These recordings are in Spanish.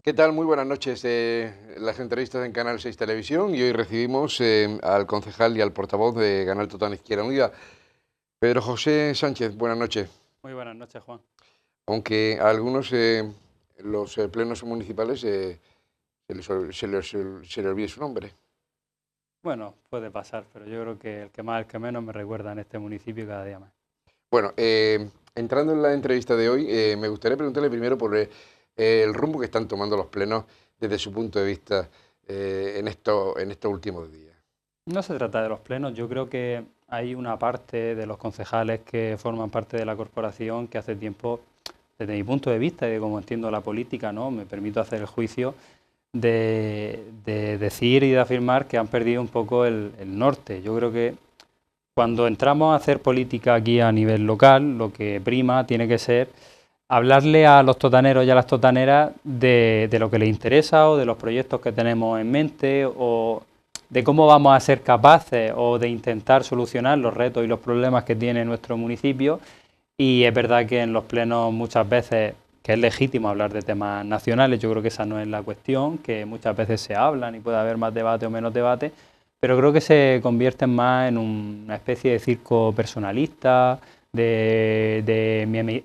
¿Qué tal? Muy buenas noches. Las entrevistas en Canal 6 Televisión, y hoy recibimos al concejal y al portavoz de Canal Total Izquierda Unida, Pedro José Sánchez. Buenas noches. Muy buenas noches, Juan. Aunque a algunos los plenos municipales se les olvide su nombre. Bueno, puede pasar, pero yo creo que el que más, el que menos me recuerda en este municipio cada día más. Bueno, entrando en la entrevista de hoy, me gustaría preguntarle primero por el rumbo que están tomando los plenos desde su punto de vista en estos últimos días. No se trata de los plenos, yo creo que hay una parte de los concejales que forman parte de la corporación que hace tiempo, desde mi punto de vista y de cómo entiendo la política, ¿no?, me permito hacer el juicio de decir y de afirmar que han perdido un poco el norte. Yo creo que cuando entramos a hacer política aquí a nivel local, lo que prima tiene que ser hablarle a los totaneros y a las totaneras de lo que les interesa o de los proyectos que tenemos en mente o de cómo vamos a ser capaces o de intentar solucionar los retos y los problemas que tiene nuestro municipio. Y es verdad que en los plenos muchas veces, que es legítimo hablar de temas nacionales, yo creo que esa no es la cuestión, que muchas veces se hablan y puede haber más debate o menos debate, pero creo que se convierten más en una especie de circo personalista, me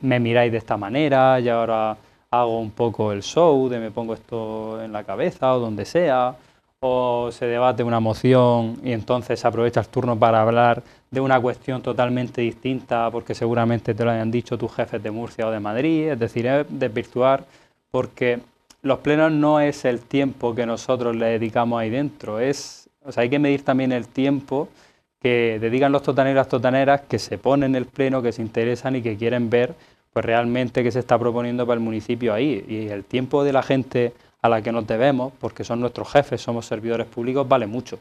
miráis de esta manera y ahora hago un poco el show, de me pongo esto en la cabeza o donde sea, o se debate una moción y entonces se aprovecha el turno para hablar de una cuestión totalmente distinta porque seguramente te lo hayan dicho tus jefes de Murcia o de Madrid, es decir, es desvirtuar, porque los plenos no es el tiempo que nosotros le dedicamos ahí dentro, hay que medir también el tiempo que dedican los totaneros y las totaneras que se ponen en el pleno, que se interesan y que quieren ver pues realmente qué se está proponiendo para el municipio ahí. Y el tiempo de la gente a la que nos debemos, porque son nuestros jefes, somos servidores públicos, vale mucho.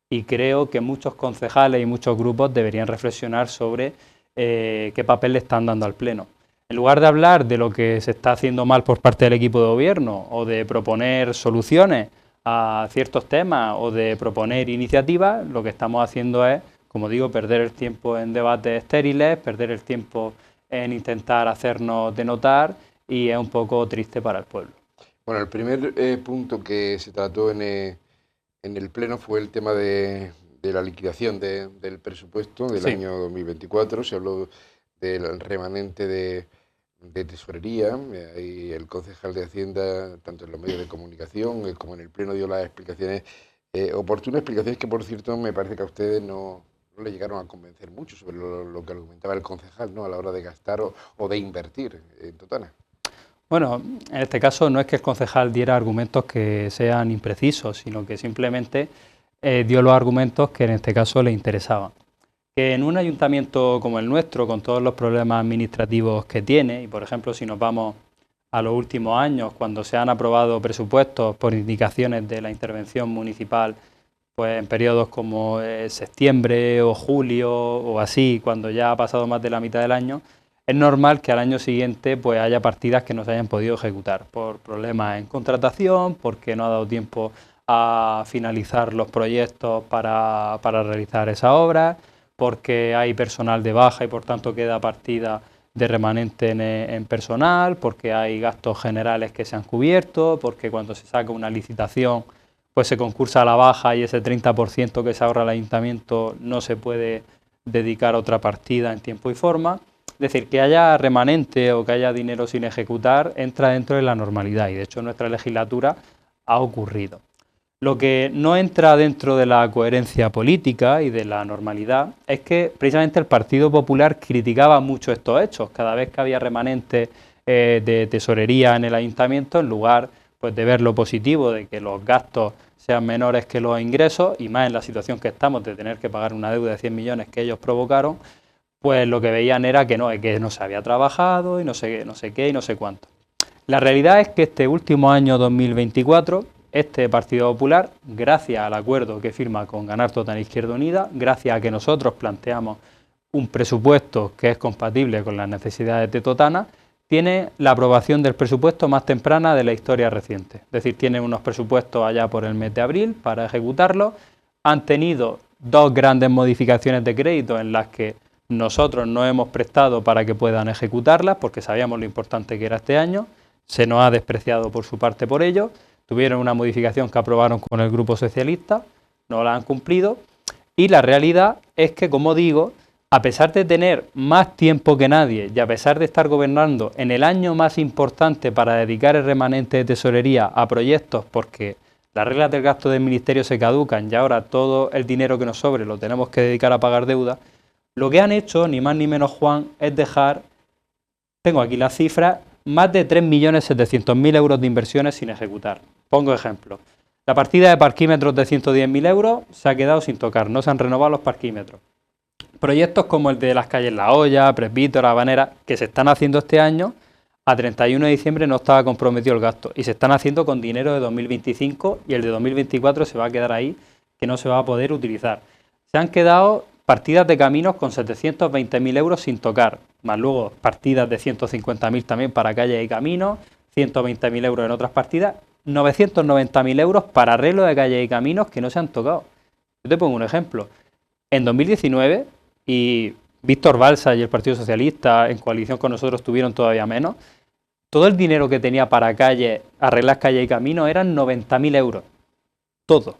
Y creo que muchos concejales y muchos grupos deberían reflexionar sobre qué papel le están dando al pleno. En lugar de hablar de lo que se está haciendo mal por parte del equipo de gobierno o de proponer soluciones a ciertos temas o de proponer iniciativas, lo que estamos haciendo es, como digo, perder el tiempo en debates estériles, perder el tiempo en intentar hacernos denotar, y es un poco triste para el pueblo. Bueno, el primer punto que se trató en el Pleno fue el tema de la liquidación del presupuesto del año 2024. Se habló del remanente de tesorería, y el concejal de Hacienda, tanto en los medios de comunicación como en el Pleno, dio las explicaciones, oportunas explicaciones que, por cierto, me parece que a ustedes no le llegaron a convencer mucho sobre lo que argumentaba el concejal, ¿no?, a la hora de gastar o de invertir en Totana. Bueno, en este caso no es que el concejal diera argumentos que sean imprecisos, sino que simplemente dio los argumentos que en este caso le interesaban. Que en un ayuntamiento como el nuestro, con todos los problemas administrativos que tiene, y por ejemplo si nos vamos a los últimos años, cuando se han aprobado presupuestos por indicaciones de la intervención municipal, pues en periodos como septiembre o julio o así, cuando ya ha pasado más de la mitad del año, es normal que al año siguiente pues haya partidas que no se hayan podido ejecutar por problemas en contratación, porque no ha dado tiempo a finalizar los proyectos para realizar esa obra, porque hay personal de baja y por tanto queda partida de remanente en personal, porque hay gastos generales que se han cubierto, porque cuando se saca una licitación pues se concursa a la baja y ese 30% que se ahorra el ayuntamiento no se puede dedicar a otra partida en tiempo y forma. Es decir, que haya remanente o que haya dinero sin ejecutar entra dentro de la normalidad y de hecho en nuestra legislatura ha ocurrido. Lo que no entra dentro de la coherencia política y de la normalidad es que precisamente el Partido Popular criticaba mucho estos hechos. Cada vez que había remanente de tesorería en el ayuntamiento, en lugar pues, de ver lo positivo de que los gastos sean menores que los ingresos, y más en la situación que estamos de tener que pagar una deuda de 100 millones que ellos provocaron, pues lo que veían era que no se había trabajado y no sé qué y no sé cuánto. La realidad es que este último año 2024, este Partido Popular, gracias al acuerdo que firma con Ganar Total Izquierda Unida, gracias a que nosotros planteamos un presupuesto que es compatible con las necesidades de Totana, tiene la aprobación del presupuesto más temprana de la historia reciente. Es decir, tienen unos presupuestos allá por el mes de abril para ejecutarlos. Han tenido 2 grandes modificaciones de crédito en las que nosotros no hemos prestado para que puedan ejecutarlas, porque sabíamos lo importante que era este año. Se nos ha despreciado por su parte por ello. Tuvieron una modificación que aprobaron con el Grupo Socialista, no la han cumplido. Y la realidad es que, como digo, a pesar de tener más tiempo que nadie y a pesar de estar gobernando en el año más importante para dedicar el remanente de tesorería a proyectos, porque las reglas del gasto del ministerio se caducan y ahora todo el dinero que nos sobre lo tenemos que dedicar a pagar deuda, lo que han hecho, ni más ni menos, Juan, es dejar, tengo aquí las cifras, más de 3.700.000 euros de inversiones sin ejecutar. Pongo ejemplo. La partida de parquímetros de 110.000 euros se ha quedado sin tocar, no se han renovado los parquímetros. Proyectos como el de las calles La Hoya, Presbítero, Habanera, que se están haciendo este año, a 31 de diciembre no estaba comprometido el gasto y se están haciendo con dinero de 2025 y el de 2024 se va a quedar ahí, que no se va a poder utilizar. Se han quedado partidas de caminos con 720.000 euros sin tocar, más luego partidas de 150.000 también para calles y caminos, 120.000 euros en otras partidas, 990.000 euros para arreglo de calles y caminos que no se han tocado. Yo te pongo un ejemplo. En 2019, y Víctor Balsa y el Partido Socialista en coalición con nosotros tuvieron todavía menos, todo el dinero que tenía para calles, arreglar calles y caminos eran 90.000 euros. Todo.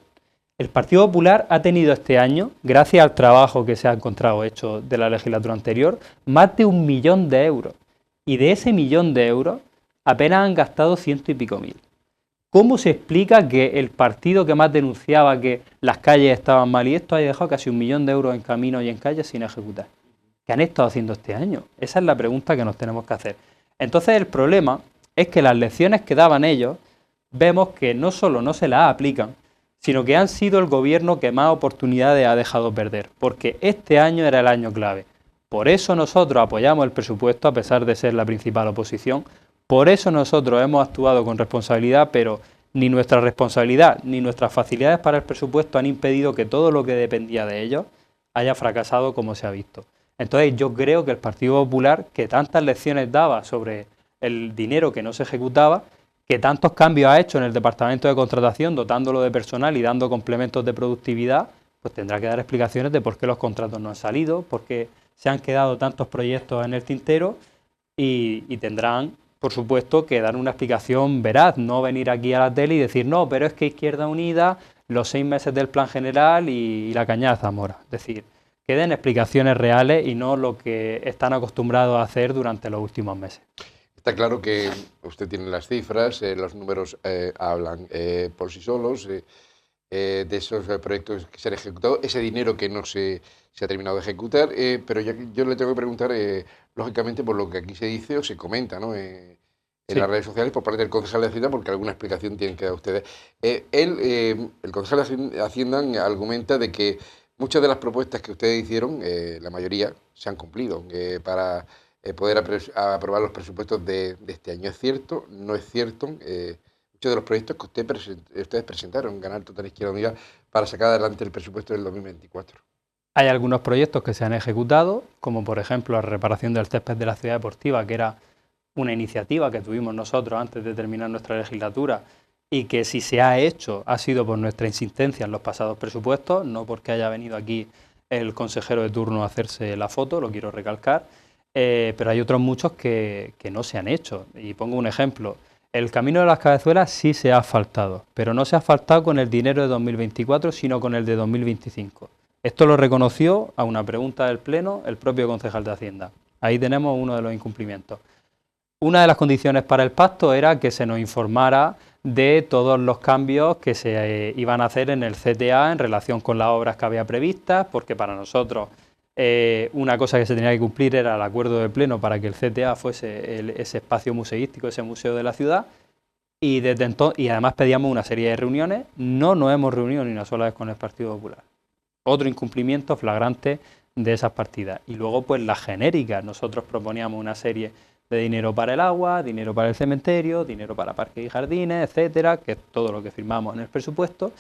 El Partido Popular ha tenido este año, gracias al trabajo que se ha encontrado hecho de la legislatura anterior, más de 1 millón de euros. Y de ese 1 millón de euros apenas han gastado 100 y pico mil. ¿Cómo se explica que el partido que más denunciaba que las calles estaban mal y esto haya dejado casi 1 millón de euros en caminos y en calles sin ejecutar? ¿Qué han estado haciendo este año? Esa es la pregunta que nos tenemos que hacer. Entonces el problema es que las lecciones que daban ellos, vemos que no solo no se las aplican, sino que han sido el gobierno que más oportunidades ha dejado perder, porque este año era el año clave. Por eso nosotros apoyamos el presupuesto a pesar de ser la principal oposición. Por eso nosotros hemos actuado con responsabilidad, pero ni nuestra responsabilidad ni nuestras facilidades para el presupuesto han impedido que todo lo que dependía de ellos haya fracasado como se ha visto. Entonces yo creo que el Partido Popular, que tantas lecciones daba sobre el dinero que no se ejecutaba, que tantos cambios ha hecho en el Departamento de Contratación, dotándolo de personal y dando complementos de productividad, pues tendrá que dar explicaciones de por qué los contratos no han salido, por qué se han quedado tantos proyectos en el tintero y tendrán, por supuesto, que dar una explicación veraz, no venir aquí a la tele y decir, no, pero es que Izquierda Unida, los 6 meses del Plan General y la Cañada de Zamora. Es decir, que den explicaciones reales y no lo que están acostumbrados a hacer durante los últimos meses. Está claro que usted tiene las cifras, los números hablan por sí solos, de esos proyectos que se han ejecutado, ese dinero que no se ha terminado de ejecutar, pero yo le tengo que preguntar, lógicamente, por lo que aquí se dice o se comenta, ¿no? En las redes sociales por parte del concejal de Hacienda, porque alguna explicación tienen que dar ustedes. El concejal de Hacienda argumenta de que muchas de las propuestas que ustedes hicieron, la mayoría, se han cumplido para poder aprobar los presupuestos de este año. ¿Es cierto? ¿No es cierto? Muchos de los proyectos que ustedes presentaron, Ganar Total Izquierda Unida, para sacar adelante el presupuesto del 2024. Hay algunos proyectos que se han ejecutado, como por ejemplo la reparación del césped de la ciudad deportiva, que era una iniciativa que tuvimos nosotros antes de terminar nuestra legislatura y que si se ha hecho ha sido por nuestra insistencia en los pasados presupuestos, no porque haya venido aquí el consejero de turno a hacerse la foto, lo quiero recalcar, pero hay otros muchos que no se han hecho. Y pongo un ejemplo. El Camino de las Cabezuelas sí se ha asfaltado, pero no se ha asfaltado con el dinero de 2024, sino con el de 2025. Esto lo reconoció a una pregunta del Pleno el propio concejal de Hacienda. Ahí tenemos uno de los incumplimientos. Una de las condiciones para el pacto era que se nos informara de todos los cambios que se iban a hacer en el CTA en relación con las obras que había previstas, porque para nosotros una cosa que se tenía que cumplir era el acuerdo de Pleno para que el CTA fuese ese espacio museístico, ese museo de la ciudad, y desde entonces, y además pedíamos una serie de reuniones. No nos hemos reunido ni una sola vez con el Partido Popular. Otro incumplimiento flagrante de esas partidas. Y luego pues las genéricas. Nosotros proponíamos una serie de dinero para el agua, dinero para el cementerio, dinero para parques y jardines, etcétera, que es todo lo que firmamos en el presupuesto.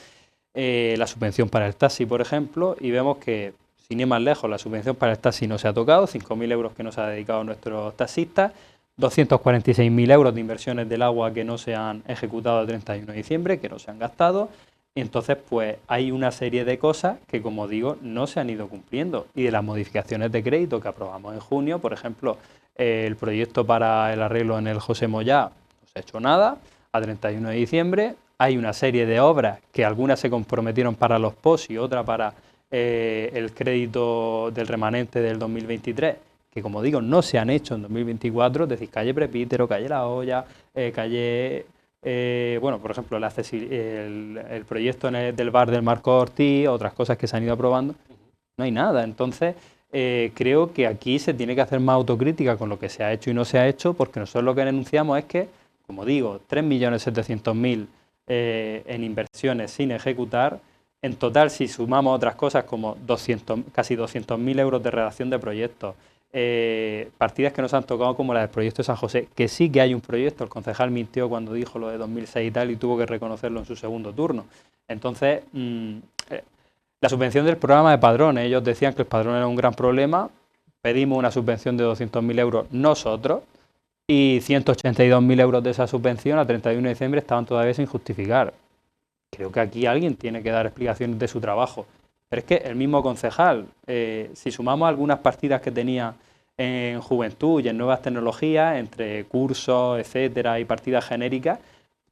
La subvención para el taxi, por ejemplo, y vemos que, sin ir más lejos, la subvención para el taxi no se ha tocado, 5.000 euros que nos ha dedicado nuestros taxistas. 246.000 euros de inversiones del agua que no se han ejecutado el 31 de diciembre, que no se han gastado. Y entonces, pues hay una serie de cosas que, como digo, no se han ido cumpliendo. Y de las modificaciones de crédito que aprobamos en junio, por ejemplo, el proyecto para el arreglo en el José Mollá no se ha hecho nada, a 31 de diciembre. Hay una serie de obras que algunas se comprometieron para los POS y otras para el crédito del remanente del 2023, que, como digo, no se han hecho en 2024, es decir, calle Prepítero, calle La Hoya, calle... bueno, por ejemplo, el proyecto del bar del Marco Ortiz, otras cosas que se han ido aprobando, no hay nada. Entonces, creo que aquí se tiene que hacer más autocrítica con lo que se ha hecho y no se ha hecho, porque nosotros lo que denunciamos es que, como digo, 3.700.000 en inversiones sin ejecutar. En total, si sumamos otras cosas como casi 200.000 euros de redacción de proyectos, partidas que nos han tocado como la del proyecto de San José, que sí que hay un proyecto, el concejal mintió cuando dijo lo de 2006 y tal y tuvo que reconocerlo en su segundo turno. Entonces, la subvención del programa de padrones, ellos decían que el padrón era un gran problema, pedimos una subvención de 200.000 euros nosotros y 182.000 euros de esa subvención a 31 de diciembre estaban todavía sin justificar. Creo que aquí alguien tiene que dar explicaciones de su trabajo. Pero es que el mismo concejal, si sumamos algunas partidas que tenía en juventud y en nuevas tecnologías, entre cursos, etcétera, y partidas genéricas,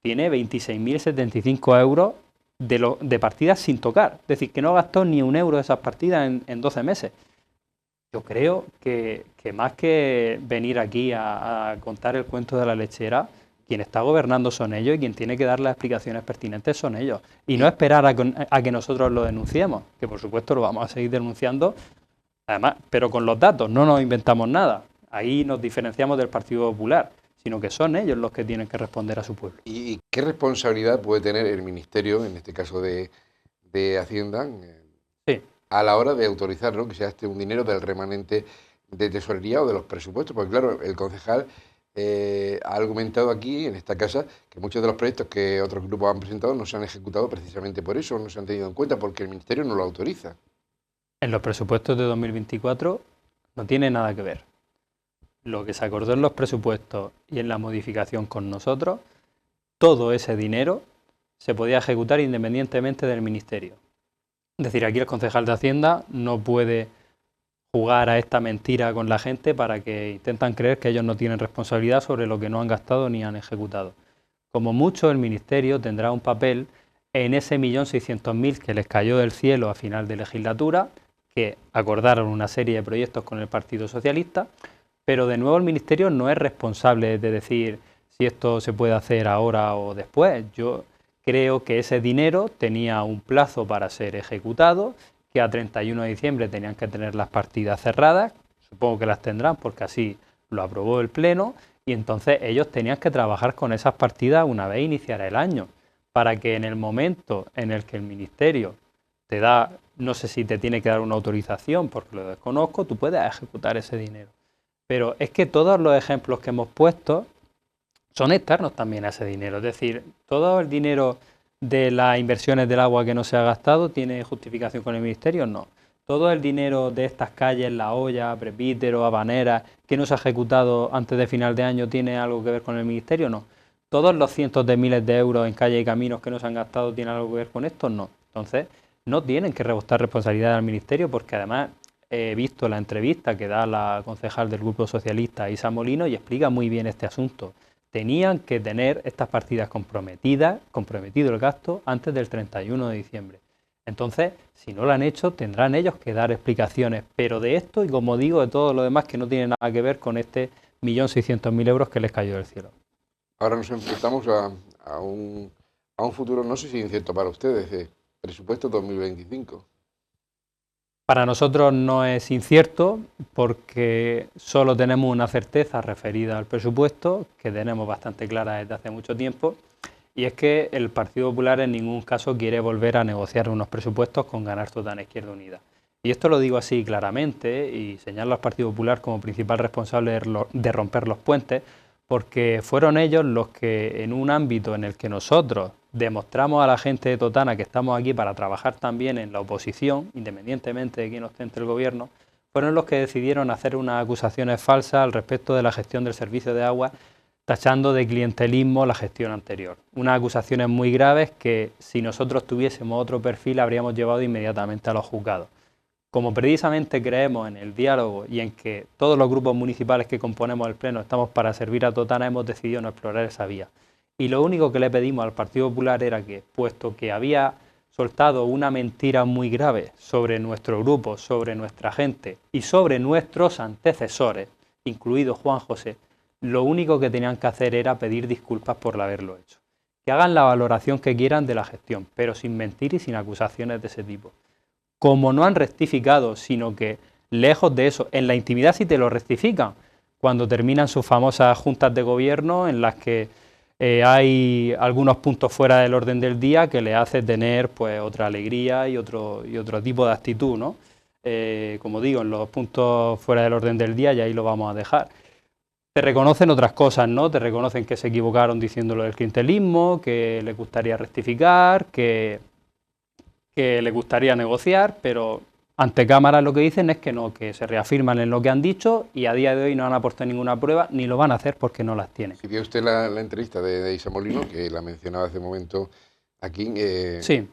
tiene 26.075 euros de partidas sin tocar. Es decir, que no gastó ni un euro de esas partidas en 12 meses. Yo creo que más que venir aquí a contar el cuento de la lechera, quien está gobernando son ellos y quien tiene que dar las explicaciones pertinentes son ellos. Y no esperar a que nosotros lo denunciemos, que por supuesto lo vamos a seguir denunciando, además, pero con los datos, no nos inventamos nada. Ahí nos diferenciamos del Partido Popular, sino que son ellos los que tienen que responder a su pueblo. ¿Y qué responsabilidad puede tener el Ministerio, en este caso de Hacienda, Sí. a la hora de autorizar, ¿no?, que se gaste un dinero del remanente de tesorería o de los presupuestos? Porque claro, el concejal ha argumentado aquí, en esta casa, que muchos de los proyectos que otros grupos han presentado no se han ejecutado precisamente por eso, no se han tenido en cuenta, porque el Ministerio no lo autoriza. En los presupuestos de 2024 no tiene nada que ver. Lo que se acordó en los presupuestos y en la modificación con nosotros, todo ese dinero se podía ejecutar independientemente del Ministerio. Es decir, aquí el concejal de Hacienda no puede jugar a esta mentira con la gente para que intentan creer que ellos no tienen responsabilidad sobre lo que no han gastado ni han ejecutado. Como mucho, el Ministerio tendrá un papel en ese 1.600.000 que les cayó del cielo a final de legislatura, que acordaron una serie de proyectos con el Partido Socialista, pero de nuevo el Ministerio no es responsable de decir si esto se puede hacer ahora o después. Yo creo que ese dinero tenía un plazo para ser ejecutado, que a 31 de diciembre tenían que tener las partidas cerradas, supongo que las tendrán porque así lo aprobó el Pleno, y entonces ellos tenían que trabajar con esas partidas una vez iniciara el año, para que en el momento en el que el Ministerio te da, no sé si te tiene que dar una autorización porque lo desconozco, tú puedes ejecutar ese dinero. Pero es que todos los ejemplos que hemos puesto son externos también a ese dinero, es decir, todo el dinero de las inversiones del agua que no se ha gastado tiene justificación con el Ministerio, no. Todo el dinero de estas calles, La Hoya, Prepítero, Habanera, que no se ha ejecutado antes de final de año, ¿tiene algo que ver con el Ministerio? No. Todos los cientos de miles de euros en calles y caminos que no se han gastado, ¿tienen algo que ver con esto? No. Entonces, no tienen que rebostar responsabilidad al Ministerio, porque además he visto la entrevista que da la concejal del Grupo Socialista, Isa Molino, y explica muy bien este asunto. Tenían que tener estas partidas comprometido el gasto antes del 31 de diciembre. Entonces, si no lo han hecho, tendrán ellos que dar explicaciones, pero de esto y, como digo, de todo lo demás que no tiene nada que ver con este 1.600.000 euros que les cayó del cielo. Ahora nos enfrentamos a un futuro, no sé si incierto para ustedes, presupuesto 2025. Para nosotros no es incierto porque solo tenemos una certeza referida al presupuesto, que tenemos bastante clara desde hace mucho tiempo, y es que el Partido Popular en ningún caso quiere volver a negociar unos presupuestos con Ganar Total Izquierda Unida. Y esto lo digo así claramente y señalo al Partido Popular como principal responsable de romper los puentes, porque fueron ellos los que, en un ámbito en el que nosotros demostramos a la gente de Totana que estamos aquí para trabajar también en la oposición, independientemente de quién ostente el gobierno, fueron los que decidieron hacer unas acusaciones falsas al respecto de la gestión del servicio de agua, tachando de clientelismo la gestión anterior. Unas acusaciones muy graves que, si nosotros tuviésemos otro perfil, habríamos llevado inmediatamente a los juzgados. Como precisamente creemos en el diálogo y en que todos los grupos municipales que componemos el Pleno estamos para servir a Totana, hemos decidido no explorar esa vía. Y lo único que le pedimos al Partido Popular era que, puesto que había soltado una mentira muy grave sobre nuestro grupo, sobre nuestra gente y sobre nuestros antecesores, incluido Juan José, lo único que tenían que hacer era pedir disculpas por haberlo hecho. Que hagan la valoración que quieran de la gestión, pero sin mentir y sin acusaciones de ese tipo. Como no han rectificado, sino que, lejos de eso, en la intimidad sí te lo rectifican, cuando terminan sus famosas juntas de gobierno en las que hay algunos puntos fuera del orden del día que le hace tener pues otra alegría y otro tipo de actitud, ¿no? Como digo, en los puntos fuera del orden del día, y ahí lo vamos a dejar. Te reconocen otras cosas, ¿no? Te reconocen que se equivocaron diciéndolo del clientelismo, que les gustaría rectificar, que les gustaría negociar, pero ante cámara lo que dicen es que no, que se reafirman en lo que han dicho y a día de hoy no han aportado ninguna prueba ni lo van a hacer porque no las tienen. Si vio usted la entrevista de Isa Molino, que la mencionaba hace un momento aquí, sí.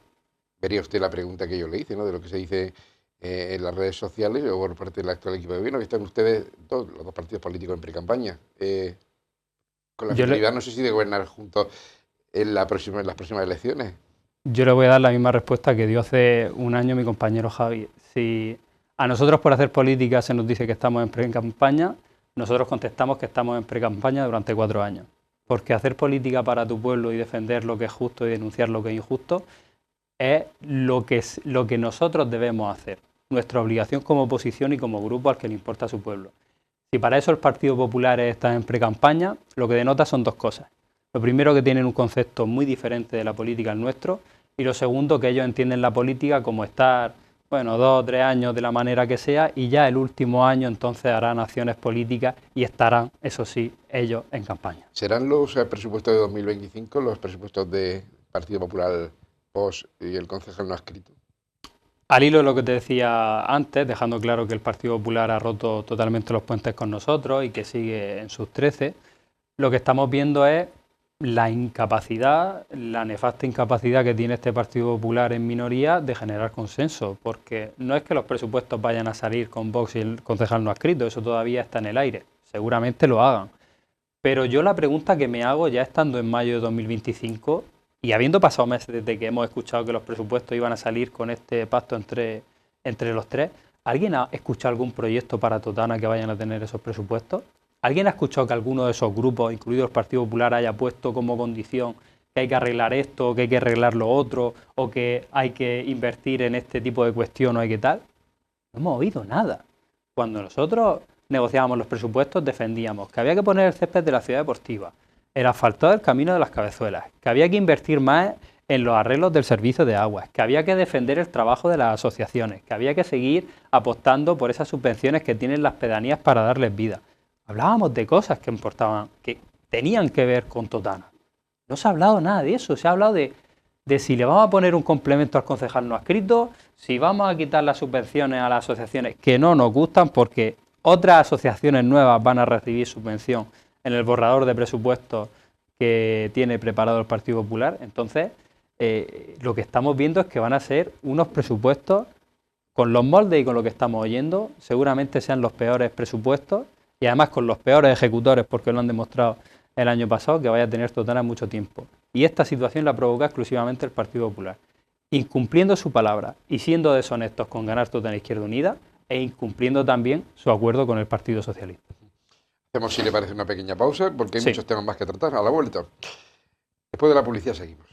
Vería usted la pregunta que yo le hice, ¿no? De lo que se dice en las redes sociales o por parte del actual equipo de gobierno, que están ustedes, los dos partidos políticos en pre-campaña, con la finalidad, no sé si de gobernar juntos en las próximas elecciones. Yo le voy a dar la misma respuesta que dio hace un año mi compañero Javi. Si a nosotros por hacer política se nos dice que estamos en pre-campaña, nosotros contestamos que estamos en pre-campaña durante 4 años. Porque hacer política para tu pueblo y defender lo que es justo y denunciar lo que es injusto es lo que nosotros debemos hacer. Nuestra obligación como oposición y como grupo al que le importa a su pueblo. Si para eso el Partido Popular está en pre-campaña, lo que denota son 2 cosas. Lo primero, que tienen un concepto muy diferente de la política al nuestro, y lo segundo, que ellos entienden la política como estar, 2 o 3 años de la manera que sea, y ya el último año entonces harán acciones políticas y estarán, eso sí, ellos en campaña. ¿Serán los presupuestos de 2025 los presupuestos del Partido Popular POS y el concejal no adscrito? Al hilo de lo que te decía antes, dejando claro que el Partido Popular ha roto totalmente los puentes con nosotros y que sigue en sus 13, lo que estamos viendo es la incapacidad, la nefasta incapacidad que tiene este Partido Popular en minoría de generar consenso, porque no es que los presupuestos vayan a salir con Vox y el concejal no adscrito, eso todavía está en el aire, seguramente lo hagan. Pero yo la pregunta que me hago, ya estando en mayo de 2025 y habiendo pasado meses desde que hemos escuchado que los presupuestos iban a salir con este pacto entre los 3, ¿alguien ha escuchado algún proyecto para Totana que vayan a tener esos presupuestos? ¿Alguien ha escuchado que alguno de esos grupos, incluido el Partido Popular, haya puesto como condición que hay que arreglar esto, que hay que arreglar lo otro, o que hay que invertir en este tipo de cuestión o hay que tal? No hemos oído nada. Cuando nosotros negociábamos los presupuestos, defendíamos que había que poner el césped de la ciudad deportiva, el asfaltado del camino de las Cabezuelas, que había que invertir más en los arreglos del servicio de aguas, que había que defender el trabajo de las asociaciones, que había que seguir apostando por esas subvenciones que tienen las pedanías para darles vida. Hablábamos de cosas que importaban, que tenían que ver con Totana. No se ha hablado nada de eso, se ha hablado de si le vamos a poner un complemento al concejal no adscrito, si vamos a quitar las subvenciones a las asociaciones que no nos gustan, porque otras asociaciones nuevas van a recibir subvención en el borrador de presupuestos que tiene preparado el Partido Popular. Entonces, lo que estamos viendo es que van a ser unos presupuestos con los moldes y con lo que estamos oyendo, seguramente sean los peores presupuestos, y además con los peores ejecutores, porque lo han demostrado el año pasado, que vaya a tener Totana mucho tiempo. Y esta situación la provoca exclusivamente el Partido Popular, incumpliendo su palabra y siendo deshonestos con ganar Totana Izquierda Unida, e incumpliendo también su acuerdo con el Partido Socialista. Hacemos, si le parece, una pequeña pausa, porque hay muchos temas más que tratar. A la vuelta. Después de la publicidad seguimos.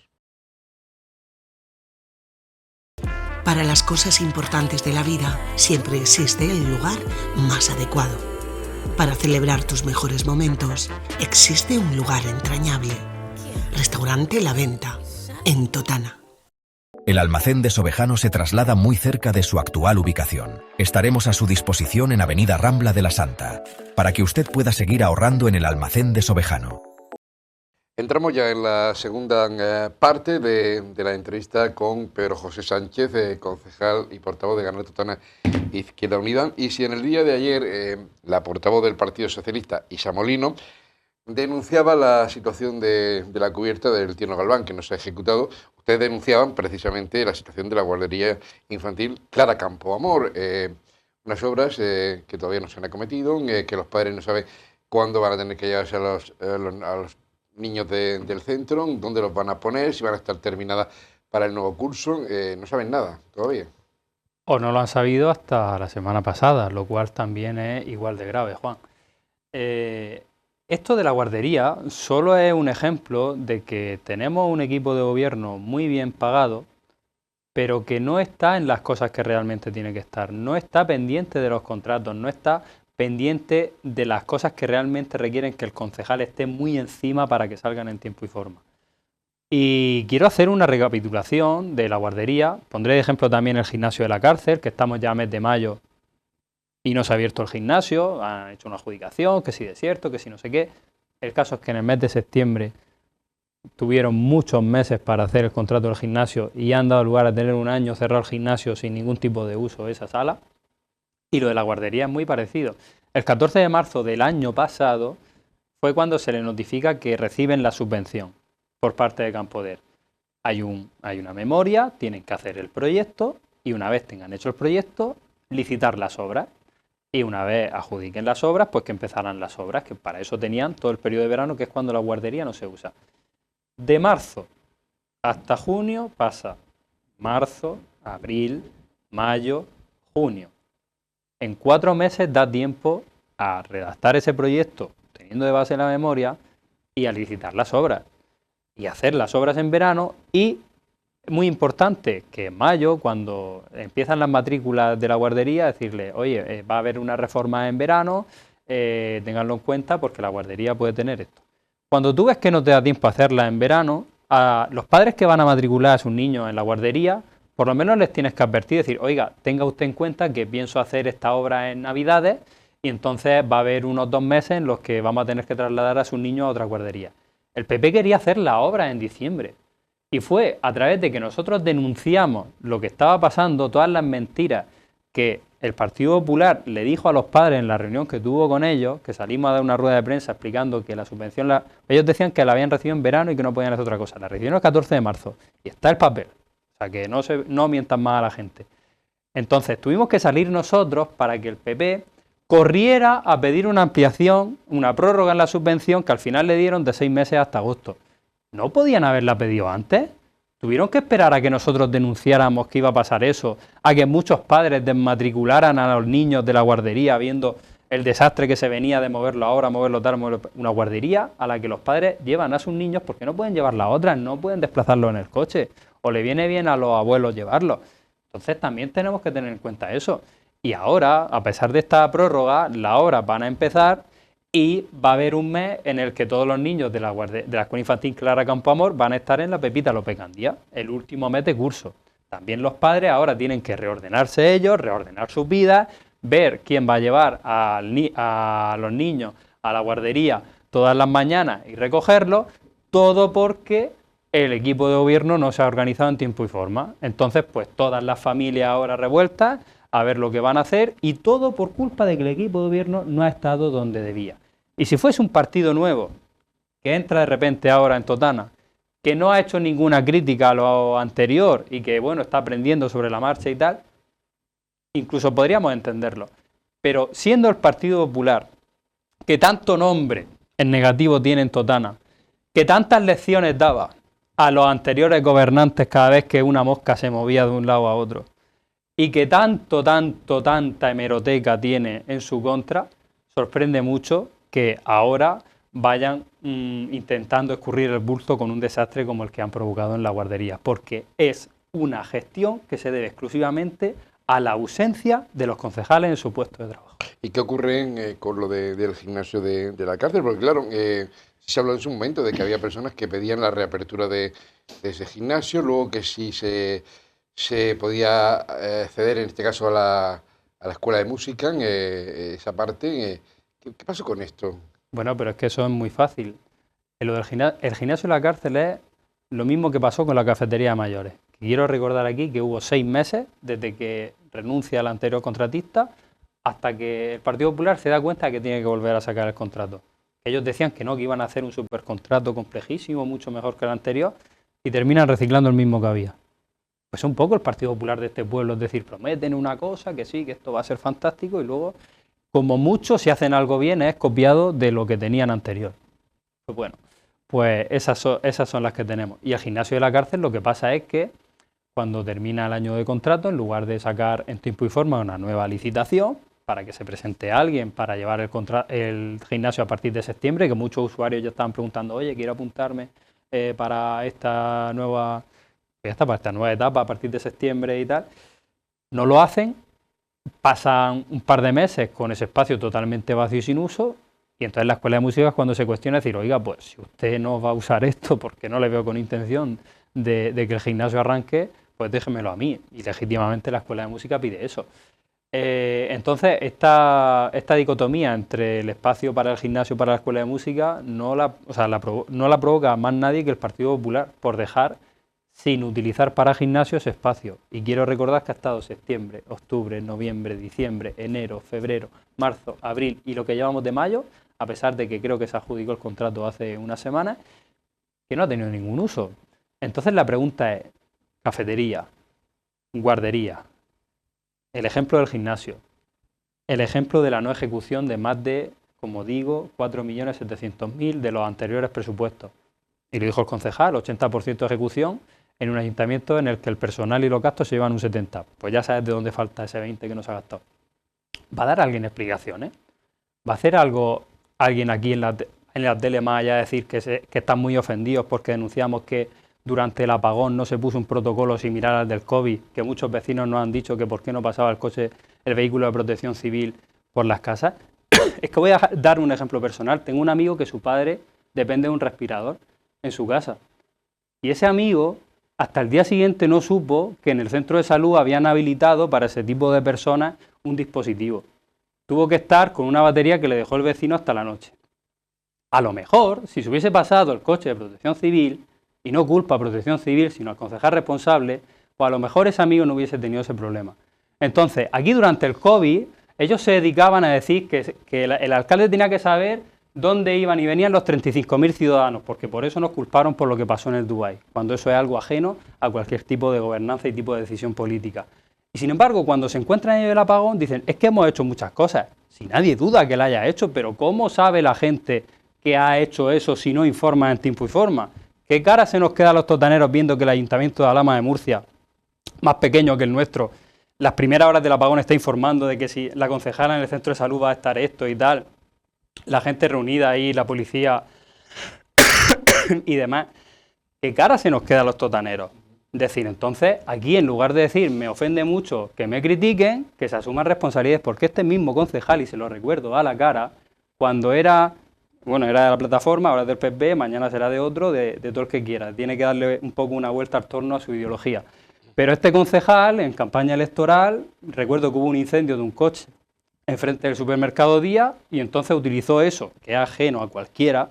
Para las cosas importantes de la vida, siempre existe el lugar más adecuado. Para celebrar tus mejores momentos, existe un lugar entrañable. Restaurante La Venta, en Totana. El almacén de Sobejano se traslada muy cerca de su actual ubicación. Estaremos a su disposición en Avenida Rambla de la Santa, para que usted pueda seguir ahorrando en el almacén de Sobejano. Entramos ya en la segunda parte de la entrevista con Pedro José Sánchez, concejal y portavoz de Ganadería Totana Izquierda Unida. Y si en el día de ayer la portavoz del Partido Socialista, Isa Molino, denunciaba la situación de la cubierta del Tierno Galván, que no se ha ejecutado, ustedes denunciaban precisamente la situación de la guardería infantil Clara Campoamor, unas obras que todavía no se han acometido, que los padres no saben cuándo van a tener que llevarse a los niños del centro, dónde los van a poner, si van a estar terminadas para el nuevo curso, no saben nada todavía. O no lo han sabido hasta la semana pasada, lo cual también es igual de grave, Juan. Esto de la guardería solo es un ejemplo de que tenemos un equipo de gobierno muy bien pagado, pero que no está en las cosas que realmente tiene que estar, no está pendiente de los contratos, no está pendiente de las cosas que realmente requieren que el concejal esté muy encima para que salgan en tiempo y forma. Y quiero hacer una recapitulación de la guardería. Pondré de ejemplo también el gimnasio de la cárcel, que estamos ya a mes de mayo y no se ha abierto el gimnasio, han hecho una adjudicación, que si desierto, que si no sé qué. El caso es que en el mes de septiembre tuvieron muchos meses para hacer el contrato del gimnasio y han dado lugar a tener un año cerrado el gimnasio sin ningún tipo de uso de esa sala. Y lo de la guardería es muy parecido. El 14 de marzo del año pasado fue cuando se le notifica que reciben la subvención por parte de Campoder. Hay una memoria, tienen que hacer el proyecto y una vez tengan hecho el proyecto, licitar las obras. Y una vez adjudiquen las obras, pues que empezarán las obras, que para eso tenían todo el periodo de verano, que es cuando la guardería no se usa. De marzo hasta junio pasa marzo, abril, mayo, junio. En 4 meses da tiempo a redactar ese proyecto, teniendo de base la memoria, y a licitar las obras. Y hacer las obras en verano y, muy importante, que en mayo, cuando empiezan las matrículas de la guardería, decirle, oye, va a haber una reforma en verano, ténganlo en cuenta porque la guardería puede tener esto. Cuando tú ves que no te da tiempo a hacerla en verano, a los padres que van a matricular a sus niños en la guardería, por lo menos les tienes que advertir y decir, oiga, tenga usted en cuenta que pienso hacer esta obra en Navidades y entonces va a haber unos 2 meses en los que vamos a tener que trasladar a sus niños a otra guardería. El PP quería hacer la obra en diciembre y fue a través de que nosotros denunciamos lo que estaba pasando, todas las mentiras que el Partido Popular le dijo a los padres en la reunión que tuvo con ellos, que salimos a dar una rueda de prensa explicando que la subvención, ellos decían que la habían recibido en verano y que no podían hacer otra cosa. La recibieron el 14 de marzo y está el papel. O sea, que no mientan más a la gente. Entonces, tuvimos que salir nosotros para que el PP corriera a pedir una ampliación, una prórroga en la subvención que al final le dieron de 6 meses hasta agosto. ¿No podían haberla pedido antes? Tuvieron que esperar a que nosotros denunciáramos que iba a pasar eso, a que muchos padres desmatricularan a los niños de la guardería viendo el desastre que se venía de moverlo ahora, moverlo tal, una guardería a la que los padres llevan a sus niños porque no pueden llevar las otras, no pueden desplazarlos en el coche, o le viene bien a los abuelos llevarlos. Entonces también tenemos que tener en cuenta eso. Y ahora, a pesar de esta prórroga, las obras van a empezar y va a haber un mes en el que todos los niños de la Escuela Infantil Clara Campoamor van a estar en la Pepita López Gandía, el último mes de curso. También los padres ahora tienen que reordenarse ellos, reordenar sus vidas, ver quién va a llevar a los niños a la guardería todas las mañanas y recogerlos, todo porque el equipo de gobierno no se ha organizado en tiempo y forma. Entonces, pues todas las familias ahora revueltas a ver lo que van a hacer y todo por culpa de que el equipo de gobierno no ha estado donde debía. Y si fuese un partido nuevo que entra de repente ahora en Totana, que no ha hecho ninguna crítica a lo anterior y que, bueno, está aprendiendo sobre la marcha y tal, incluso podríamos entenderlo. Pero siendo el Partido Popular, que tanto nombre en negativo tiene en Totana, que tantas lecciones daba a los anteriores gobernantes cada vez que una mosca se movía de un lado a otro, y que tanta hemeroteca tiene en su contra, sorprende mucho que ahora vayan intentando escurrir el bulto con un desastre como el que han provocado en la guardería, porque es una gestión que se debe exclusivamente a la ausencia de los concejales en su puesto de trabajo. ¿Y qué ocurre con lo del gimnasio de la cárcel? Porque claro, se habló en su momento de que había personas que pedían la reapertura de ese gimnasio, luego que si se podía acceder en este caso a la escuela de música, esa parte. ¿Qué pasó con esto? Bueno, pero es que eso es muy fácil. El gimnasio y la cárcel es lo mismo que pasó con la cafetería de mayores. Quiero recordar aquí que hubo 6 meses desde que renuncia el anterior contratista hasta que el Partido Popular se da cuenta de que tiene que volver a sacar el contrato. Ellos decían que no, que iban a hacer un supercontrato complejísimo, mucho mejor que el anterior, y terminan reciclando el mismo que había. Pues un poco el Partido Popular de este pueblo, es decir, prometen una cosa, que sí, que esto va a ser fantástico, y luego, como mucho, si hacen algo bien, es copiado de lo que tenían anterior. Pues bueno, pues esas son las que tenemos. Y el gimnasio de la cárcel lo que pasa es que cuando termina el año de contrato, en lugar de sacar en tiempo y forma una nueva licitación para que se presente alguien para llevar el gimnasio a partir de septiembre, que muchos usuarios ya estaban preguntando, oye, quiero apuntarme para esta nueva etapa a partir de septiembre y tal, no lo hacen, pasan un par de meses con ese espacio totalmente vacío y sin uso, y entonces la Escuela de Música es cuando se cuestiona decir, oiga, pues si usted no va a usar esto porque no le veo con intención de que el gimnasio arranque, pues déjemelo a mí. Y legítimamente la Escuela de Música pide eso. Entonces, esta dicotomía entre el espacio para el gimnasio y para la Escuela de Música no la provoca más nadie que el Partido Popular, por dejar sin utilizar para gimnasio ese espacio. Y quiero recordar que ha estado septiembre, octubre, noviembre, diciembre, enero, febrero, marzo, abril y lo que llevamos de mayo, a pesar de que creo que se adjudicó el contrato hace unas semanas, que no ha tenido ningún uso. Entonces la pregunta es, cafetería, guardería, el ejemplo del gimnasio, el ejemplo de la no ejecución de más de, como digo, 4.700.000 de los anteriores presupuestos. Y lo dijo el concejal, 80% de ejecución en un ayuntamiento en el que el personal y los gastos se llevan un 70%. Pues ya sabes de dónde falta ese 20% que no se ha gastado. ¿Va a dar alguien explicaciones? ¿Va a hacer algo alguien aquí en la tele más allá de decir que están muy ofendidos porque denunciamos que durante el apagón no se puso un protocolo similar al del COVID, que muchos vecinos nos han dicho que por qué no pasaba el vehículo de protección civil por las casas? Es que voy a dar un ejemplo personal. Tengo un amigo que su padre depende de un respirador en su casa. Y ese amigo hasta el día siguiente no supo que en el centro de salud habían habilitado para ese tipo de personas un dispositivo. Tuvo que estar con una batería que le dejó el vecino hasta la noche. A lo mejor, si se hubiese pasado el coche de protección civil, y no culpa a protección civil, sino al concejal responsable, pues a lo mejor ese amigo no hubiese tenido ese problema. Entonces, aquí durante el COVID, ellos se dedicaban a decir que el alcalde tenía que saber dónde iban y venían los 35.000 ciudadanos, porque por eso nos culparon por lo que pasó en el Dubái, cuando eso es algo ajeno a cualquier tipo de gobernanza y tipo de decisión política. Y sin embargo, cuando se encuentran en el apagón, dicen, es que hemos hecho muchas cosas. Si nadie duda que la haya hecho, pero ¿cómo sabe la gente que ha hecho eso si no informa en tiempo y forma? ¿Qué cara se nos queda a los totaneros viendo que el Ayuntamiento de Alhama de Murcia, más pequeño que el nuestro, las primeras horas del apagón está informando de que si la concejala en el centro de salud va a estar esto y tal, la gente reunida ahí, la policía y demás? ¿Qué cara se nos queda a los totaneros? Decir, entonces, aquí en lugar de decir, me ofende mucho que me critiquen, que se asuman responsabilidades, porque este mismo concejal, y se lo recuerdo a la cara, cuando era de la plataforma, ahora es del PP, mañana será de otro, de todo el que quiera. Tiene que darle un poco una vuelta al torno a su ideología. Pero este concejal, en campaña electoral, recuerdo que hubo un incendio de un coche enfrente del supermercado Día, y entonces utilizó eso, que es ajeno a cualquiera,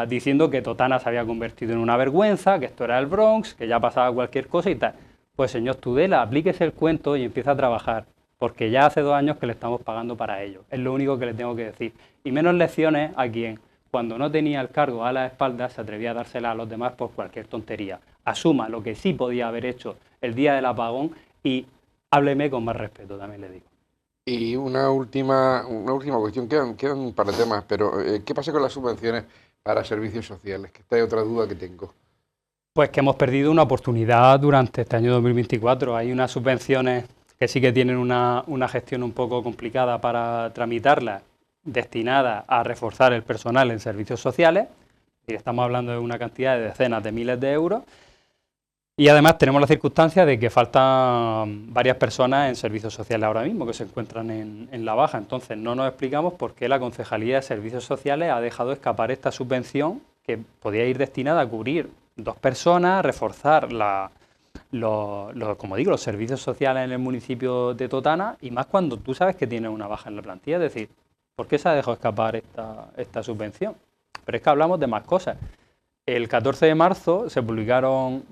diciendo que Totana se había convertido en una vergüenza, que esto era el Bronx, que ya pasaba cualquier cosa y tal. Pues señor Tudela, aplíquese el cuento y empieza a trabajar, porque ya hace 2 años que le estamos pagando para ello. Es lo único que le tengo que decir. Y menos lecciones a quien, cuando no tenía el cargo a la espalda, se atrevía a dársela a los demás por cualquier tontería. Asuma lo que sí podía haber hecho el día del apagón y hábleme con más respeto, también le digo. Y una última cuestión, quedan un par de temas, pero ¿qué pasa con las subvenciones para servicios sociales? Que esta es otra duda que tengo. Pues que hemos perdido una oportunidad durante este año 2024. Hay unas subvenciones que sí que tienen una gestión un poco complicada para tramitarlas, destinadas a reforzar el personal en servicios sociales, y estamos hablando de una cantidad de decenas de miles de euros, y además tenemos la circunstancia de que faltan varias personas en servicios sociales ahora mismo que se encuentran en la baja. Entonces no nos explicamos por qué la Concejalía de Servicios Sociales ha dejado escapar esta subvención que podía ir destinada a cubrir 2 personas, reforzar como digo, los servicios sociales en el municipio de Totana, y más cuando tú sabes que tiene una baja en la plantilla. Es decir, ¿por qué se ha dejado escapar esta subvención? Pero es que hablamos de más cosas. El 14 de marzo se publicaron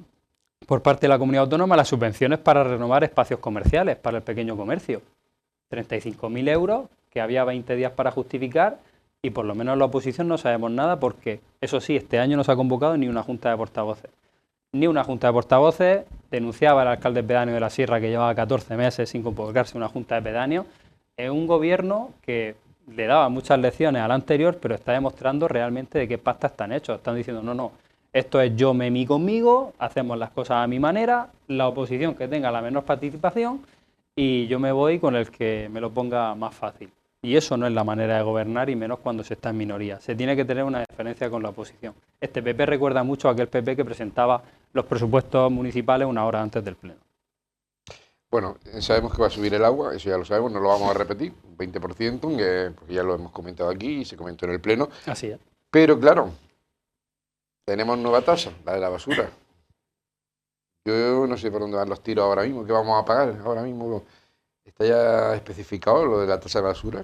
por parte de la comunidad autónoma las subvenciones para renovar espacios comerciales para el pequeño comercio. 35.000 euros, que había 20 días para justificar, y por lo menos en la oposición no sabemos nada porque, eso sí, este año no se ha convocado ni una junta de portavoces. Ni una junta de portavoces, denunciaba el alcalde pedáneo de la Sierra que llevaba 14 meses sin convocarse una junta de pedáneos. Es un gobierno que le daba muchas lecciones al anterior, pero está demostrando realmente de qué pasta están hechos. Están diciendo, no, esto es yo me mí conmigo, hacemos las cosas a mi manera, la oposición que tenga la menor participación y yo me voy con el que me lo ponga más fácil. Y eso no es la manera de gobernar, y menos cuando se está en minoría. Se tiene que tener una diferencia con la oposición. Este PP recuerda mucho a aquel PP que presentaba los presupuestos municipales una hora antes del pleno. Bueno, sabemos que va a subir el agua, eso ya lo sabemos, no lo vamos a repetir, un 20%, porque ya lo hemos comentado aquí y se comentó en el pleno. Así es. Pero claro, tenemos nueva tasa, la de la basura. Yo no sé por dónde van los tiros ahora mismo, ¿qué vamos a pagar ahora mismo? ¿Está ya especificado lo de la tasa de basura?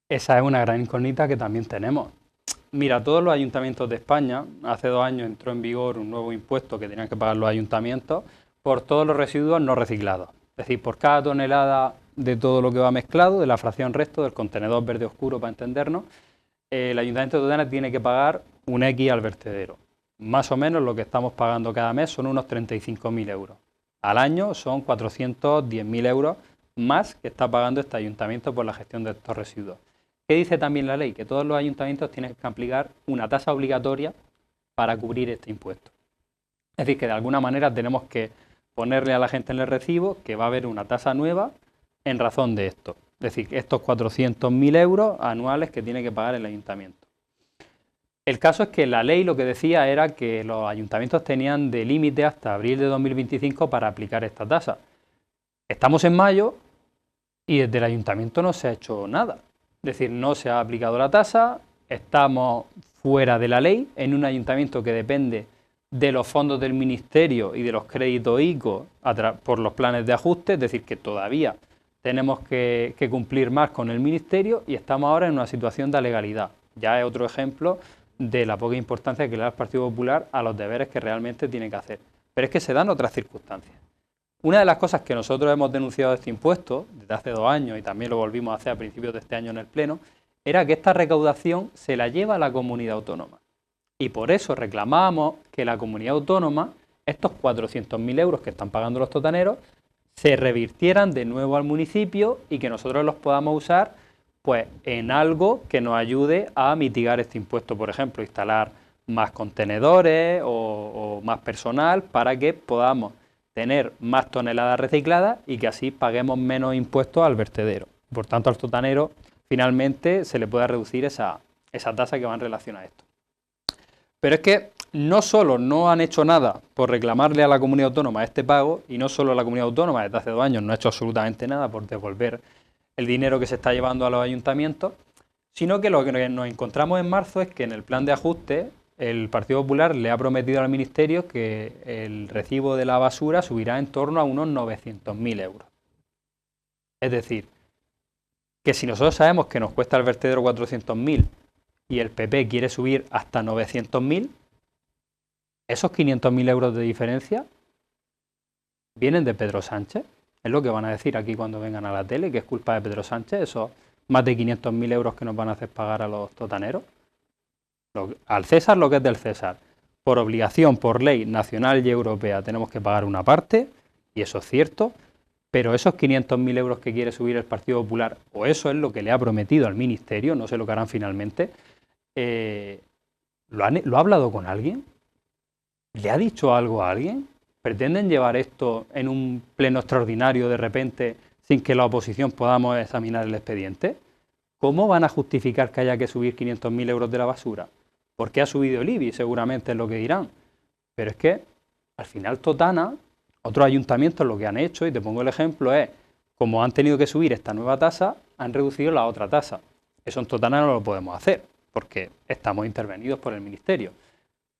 Esa es una gran incógnita que también tenemos. Mira, todos los ayuntamientos de España, hace 2 años entró en vigor un nuevo impuesto que tenían que pagar los ayuntamientos por todos los residuos no reciclados. Es decir, por cada tonelada de todo lo que va mezclado, de la fracción resto, del contenedor verde oscuro para entendernos, el Ayuntamiento de Totana tiene que pagar un X al vertedero. Más o menos lo que estamos pagando cada mes son unos 35.000 euros. Al año son 410.000 euros más que está pagando este ayuntamiento por la gestión de estos residuos. ¿Qué dice también la ley? Que todos los ayuntamientos tienen que aplicar una tasa obligatoria para cubrir este impuesto. Es decir, que de alguna manera tenemos que ponerle a la gente en el recibo que va a haber una tasa nueva en razón de esto. Es decir, estos 400.000 euros anuales que tiene que pagar el ayuntamiento. El caso es que la ley lo que decía era que los ayuntamientos tenían de límite hasta abril de 2025 para aplicar esta tasa. Estamos en mayo y desde el ayuntamiento no se ha hecho nada. Es decir, no se ha aplicado la tasa, estamos fuera de la ley, en un ayuntamiento que depende de los fondos del ministerio y de los créditos ICO por los planes de ajuste, es decir, que todavía tenemos que cumplir más con el ministerio y estamos ahora en una situación de legalidad. Ya es otro ejemplo de la poca importancia que le da el Partido Popular a los deberes que realmente tiene que hacer. Pero es que se dan otras circunstancias. Una de las cosas que nosotros hemos denunciado de este impuesto desde hace 2 años y también lo volvimos a hacer a principios de este año en el Pleno, era que esta recaudación se la lleva a la comunidad autónoma. Y por eso reclamábamos que la comunidad autónoma, estos 400.000 euros que están pagando los totaneros, se revirtieran de nuevo al municipio y que nosotros los podamos usar pues en algo que nos ayude a mitigar este impuesto, por ejemplo, instalar más contenedores o más personal para que podamos tener más toneladas recicladas y que así paguemos menos impuestos al vertedero. Por tanto, al totanero finalmente se le pueda reducir esa tasa que va en relación a esto. Pero es que no solo no han hecho nada por reclamarle a la comunidad autónoma este pago, y no solo la comunidad autónoma desde hace 2 años no ha hecho absolutamente nada por devolver el dinero que se está llevando a los ayuntamientos, sino que lo que nos encontramos en marzo es que en el plan de ajuste el Partido Popular le ha prometido al Ministerio que el recibo de la basura subirá en torno a unos 900.000 euros. Es decir, que si nosotros sabemos que nos cuesta el vertedero 400.000 y el PP quiere subir hasta 900.000, esos 500.000 euros de diferencia vienen de Pedro Sánchez. Es lo que van a decir aquí cuando vengan a la tele, que es culpa de Pedro Sánchez, esos más de 500.000 euros que nos van a hacer pagar a los totaneros. Al César lo que es del César. Por obligación, por ley nacional y europea, tenemos que pagar una parte, y eso es cierto, pero esos 500.000 euros que quiere subir el Partido Popular, o eso es lo que le ha prometido al Ministerio, no sé lo que harán finalmente, ¿lo ha hablado con alguien? ¿Le ha dicho algo a alguien? ¿Pretenden llevar esto en un pleno extraordinario de repente sin que la oposición podamos examinar el expediente? ¿Cómo van a justificar que haya que subir 500.000 euros de la basura? ¿Por qué ha subido el IBI? Seguramente es lo que dirán. Pero es que al final Totana, otros ayuntamientos lo que han hecho, y te pongo el ejemplo, es como han tenido que subir esta nueva tasa, han reducido la otra tasa. Eso en Totana no lo podemos hacer porque estamos intervenidos por el Ministerio.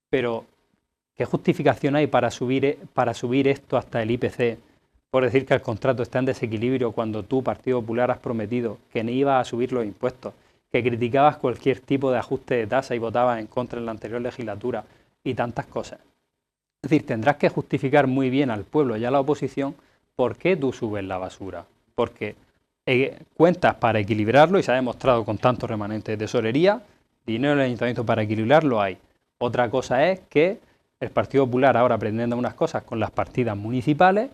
Pero ¿qué justificación hay para subir esto hasta el IPC? Por decir que el contrato está en desequilibrio cuando tú, Partido Popular, has prometido que no ibas a subir los impuestos, que criticabas cualquier tipo de ajuste de tasa y votabas en contra en la anterior legislatura y tantas cosas. Es decir, tendrás que justificar muy bien al pueblo y a la oposición por qué tú subes la basura. Porque cuentas para equilibrarlo y se ha demostrado con tantos remanentes de tesorería, dinero en el ayuntamiento para equilibrarlo hay. Otra cosa es que el Partido Popular ahora pretende unas cosas con las partidas municipales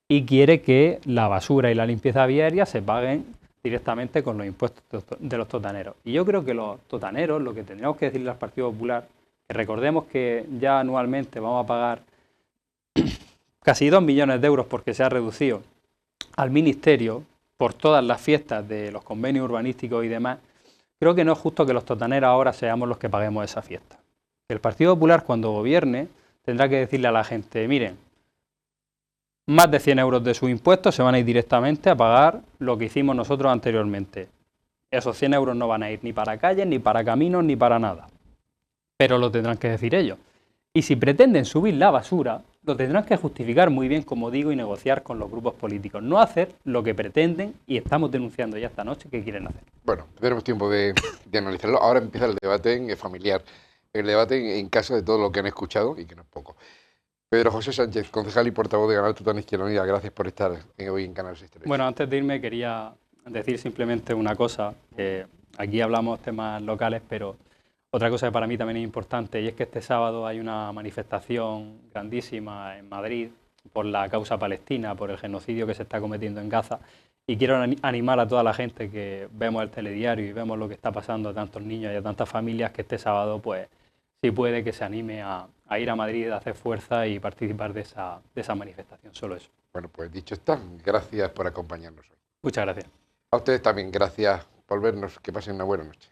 y quiere que la basura y la limpieza viaria se paguen directamente con los impuestos de los totaneros. Y yo creo que los totaneros, lo que tendríamos que decirle al Partido Popular, que recordemos que ya anualmente vamos a pagar casi 2 millones de euros porque se ha reducido al Ministerio por todas las fiestas de los convenios urbanísticos y demás, creo que no es justo que los totaneros ahora seamos los que paguemos esa fiesta. El Partido Popular, cuando gobierne, tendrá que decirle a la gente, miren, más de 100 euros de sus impuestos se van a ir directamente a pagar lo que hicimos nosotros anteriormente. Esos 100 euros no van a ir ni para calles, ni para caminos, ni para nada. Pero lo tendrán que decir ellos. Y si pretenden subir la basura, lo tendrán que justificar muy bien, como digo, y negociar con los grupos políticos. No hacer lo que pretenden y estamos denunciando ya esta noche que quieren hacer. Bueno, tendremos tiempo de analizarlo. Ahora empieza el debate familiar, el debate en caso de todo lo que han escuchado, y que no es poco. Pedro José Sánchez, concejal y portavoz de Ganar Total Izquierda Unida, gracias por estar hoy en Canal 6. Bueno, antes de irme quería decir simplemente una cosa. Aquí hablamos temas locales, pero otra cosa que para mí también es importante, y es que este sábado hay una manifestación grandísima en Madrid por la causa palestina, por el genocidio que se está cometiendo en Gaza, y quiero animar a toda la gente que vemos el telediario y vemos lo que está pasando a tantos niños y a tantas familias, que este sábado, pues, si puede, que se anime a ir a Madrid, a hacer fuerza y participar de esa manifestación, solo eso. Bueno, pues dicho está, gracias por acompañarnos hoy. Muchas gracias. A ustedes también, gracias por vernos, que pasen una buena noche.